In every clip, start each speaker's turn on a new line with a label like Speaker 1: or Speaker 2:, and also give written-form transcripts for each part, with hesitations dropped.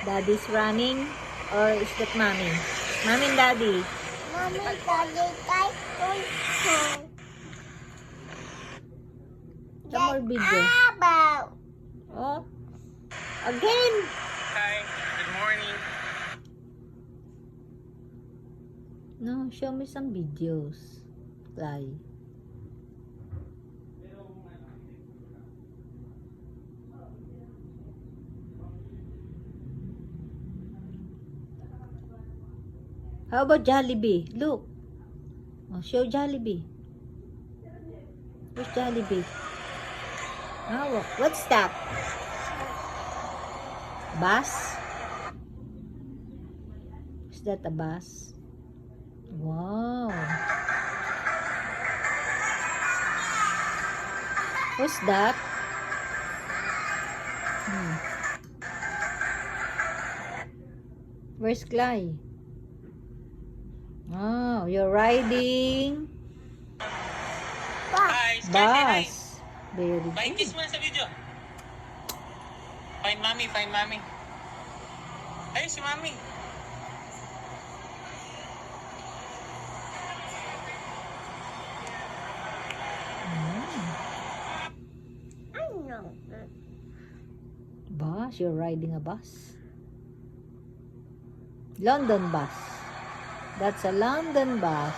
Speaker 1: Daddy's running? Or is that mommy? Mommy and daddy?
Speaker 2: Mommy, daddy, type
Speaker 1: Some more video.
Speaker 2: About.
Speaker 1: Oh. Again.
Speaker 3: Hi, good morning.
Speaker 1: No, show me some videos. Fly. How about Jollibee? Look. Oh, show Jollibee. Where's Jollibee? Oh, what's that? Bus? Is that a bus? Wow. What's that? Where's Clay? Oh, you're riding
Speaker 3: Hi, Scarlett, hi.
Speaker 1: bus. Very
Speaker 3: Bye, kiss
Speaker 1: good.
Speaker 3: mo na sa video. Find mommy, find mommy. Ayun si mommy.
Speaker 2: I know.
Speaker 1: Bus, you're riding a bus. London bus. That's a London bus.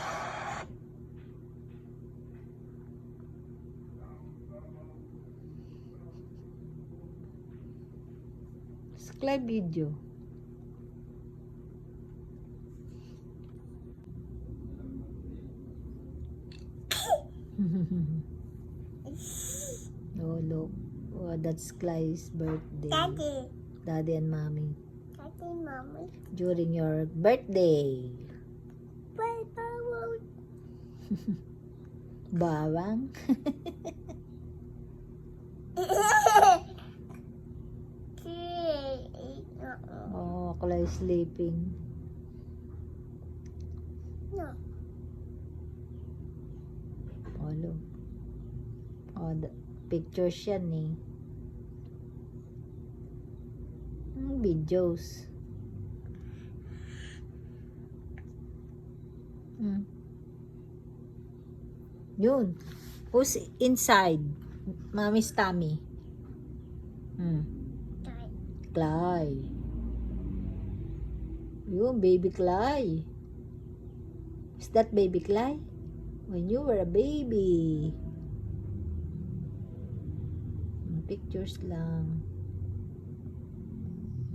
Speaker 1: Subscribe video. Oh, look. Oh, that's Clyde's birthday.
Speaker 2: Daddy.
Speaker 1: Daddy and mommy.
Speaker 2: Daddy, mommy.
Speaker 1: During your birthday.
Speaker 2: Bye, bye.
Speaker 1: Bawang. Oh, Clyde sleeping.
Speaker 2: No.
Speaker 1: Oh, look. Oh, the pictures yan eh. Videos. Yun. Who's inside? Mommy's tummy. Clay. Yun, baby Clay. Is that baby Clay? When you were a baby. Pictures lang.